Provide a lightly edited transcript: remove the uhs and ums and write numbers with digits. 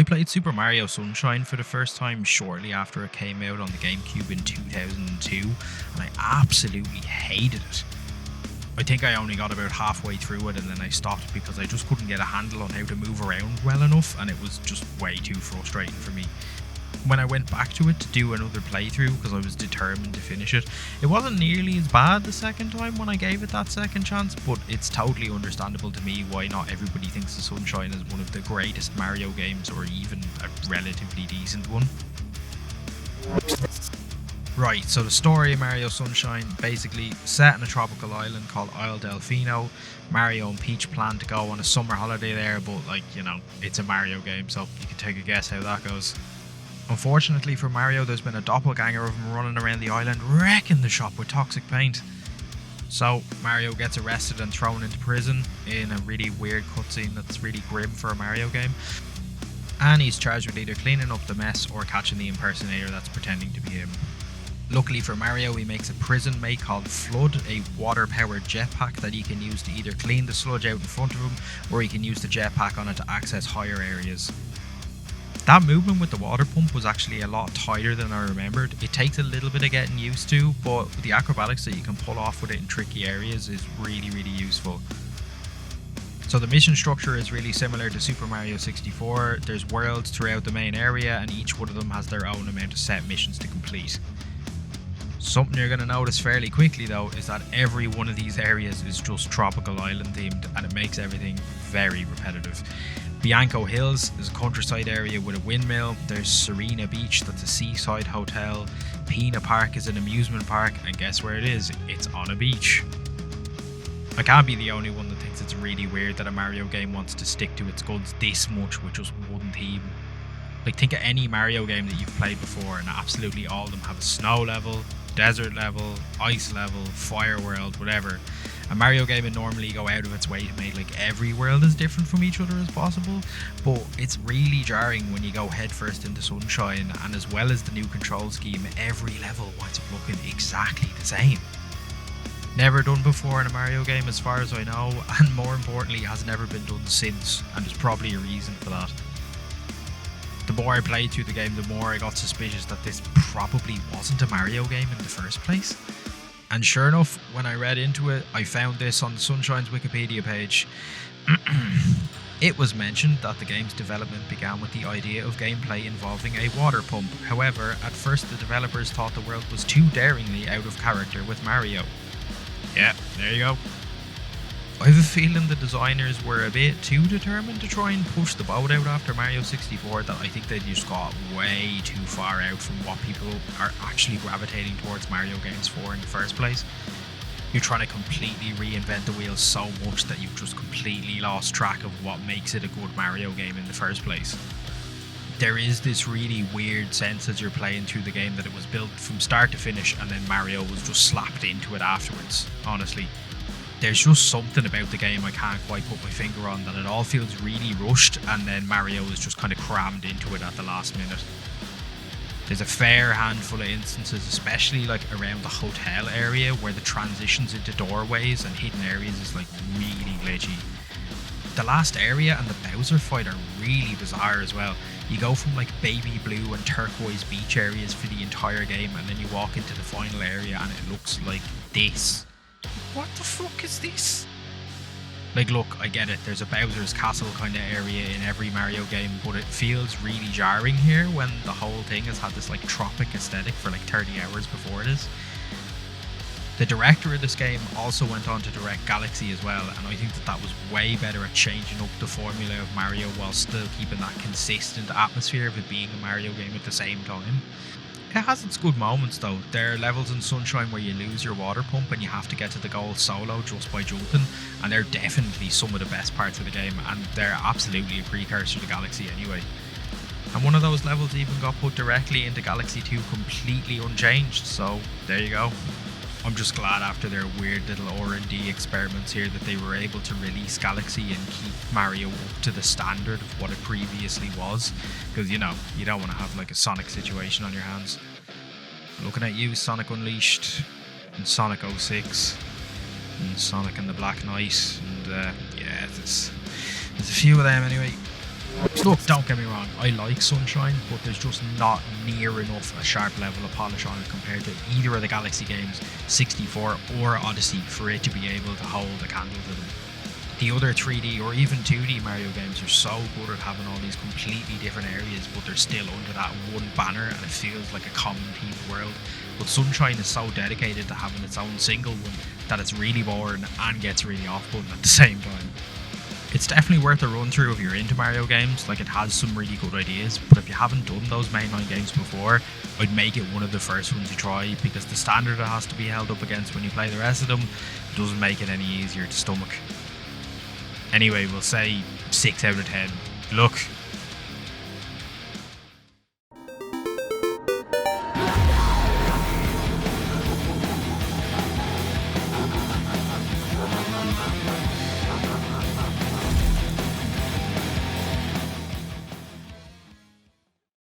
I played Super Mario Sunshine for the first time shortly after it came out on the GameCube in 2002, and I absolutely hated it. I think I only got about halfway through it and then I stopped because I just couldn't get a handle on how to move around well enough, and it was just way too frustrating for me. When I went back to it to do another playthrough because I was determined to finish it, it wasn't nearly as bad the second time when I gave it that second chance, but it's totally understandable to me why not everybody thinks the Sunshine is one of the greatest Mario games, or even a relatively decent one. Right, so the story of Mario Sunshine, basically set in a tropical island called Isle Delfino. Mario and Peach plan to go on a summer holiday there, but it's a Mario game, so you can take a guess how that goes. Unfortunately for Mario, there's been a doppelganger of him running around the island wrecking the shop with toxic paint. So Mario gets arrested and thrown into prison in a really weird cutscene that's really grim for a Mario game. And he's charged with either cleaning up the mess or catching the impersonator that's pretending to be him. Luckily for Mario, he makes a prison mate called Flood, a water-powered jetpack that he can use to either clean the sludge out in front of him, or he can use the jetpack on it to access higher areas. That movement with the water pump was actually a lot tighter than I remembered. It takes a little bit of getting used to, but the acrobatics that you can pull off with it in tricky areas is really, really useful. So the mission structure is really similar to Super Mario 64. There's worlds throughout the main area, and each one of them has their own amount of set missions to complete. Something you're going to notice fairly quickly though is that every one of these areas is just tropical island themed, and it makes everything very repetitive. Bianco Hills is a countryside area with a windmill. There's Serena Beach, that's a seaside hotel. Pina Park is an amusement park, and guess where it is? It's on a beach. I can't be the only one that thinks it's really weird that a Mario game wants to stick to its guns this much with just one theme. Think of any Mario game that you've played before, and absolutely all of them have a snow level, desert level, ice level, fire world, whatever. A Mario game would normally go out of its way to make every world as different from each other as possible, but it's really jarring when you go headfirst into Sunshine, and as well as the new control scheme, every level winds up looking exactly the same. Never done before in a Mario game as far as I know, and more importantly has never been done since, and there's probably a reason for that. The more I played through the game, the more I got suspicious that this probably wasn't a Mario game in the first place. And sure enough, when I read into it, I found this on Sunshine's Wikipedia page. It was mentioned that the game's development began with the idea of gameplay involving a water pump. However, at first the developers thought the world was too daringly out of character with Mario. Yeah, there you go. I have a feeling the designers were a bit too determined to try and push the boat out after Mario 64 that I think they just got way too far out from what people are actually gravitating towards Mario games for in the first place. You're trying to completely reinvent the wheel so much that you've just completely lost track of what makes it a good Mario game in the first place. There is this really weird sense as you're playing through the game that it was built from start to finish and then Mario was just slapped into it afterwards, honestly. There's just something about the game I can't quite put my finger on, that it all feels really rushed and then Mario is just kind of crammed into it at the last minute. There's a fair handful of instances, especially around the hotel area, where the transitions into doorways and hidden areas is really glitchy. The last area and the Bowser fight are really bizarre as well. You go from baby blue and turquoise beach areas for the entire game, and then you walk into the final area and it looks like this. What the fuck is this? Look, I get it, there's a Bowser's Castle kind of area in every Mario game, but it feels really jarring here when the whole thing has had this tropic aesthetic for 30 hours before this. The director of this game also went on to direct Galaxy as well, and I think that was way better at changing up the formula of Mario while still keeping that consistent atmosphere of it being a Mario game at the same time. It has its good moments though. There are levels in Sunshine where you lose your water pump and you have to get to the goal solo just by jumping, and they're definitely some of the best parts of the game, and they're absolutely a precursor to Galaxy anyway. And one of those levels even got put directly into Galaxy 2 completely unchanged, so there you go. I'm just glad after their weird little R&D experiments here that they were able to release Galaxy and keep Mario up to the standard of what it previously was, because you don't want to have a Sonic situation on your hands. Looking at you, Sonic Unleashed, and Sonic 06, and Sonic and the Black Knight, and yeah, there's a few of them anyway. Look, don't get me wrong, I like Sunshine, but there's just not near enough a sharp level of polish on it compared to either of the Galaxy games, 64 or Odyssey, for it to be able to hold a candle to them. The other 3D or even 2D Mario games are so good at having all these completely different areas, but they're still under that one banner and it feels like a common themed world. But Sunshine is so dedicated to having its own single one that it's really boring and gets really off-putting at the same time. It's definitely worth a run through if you're into Mario games, like it has some really good ideas, but if you haven't done those mainline games before, I'd make it one of the first ones you try, because the standard it has to be held up against when you play the rest of them doesn't make it any easier to stomach. Anyway, we'll say 6 out of 10. Look.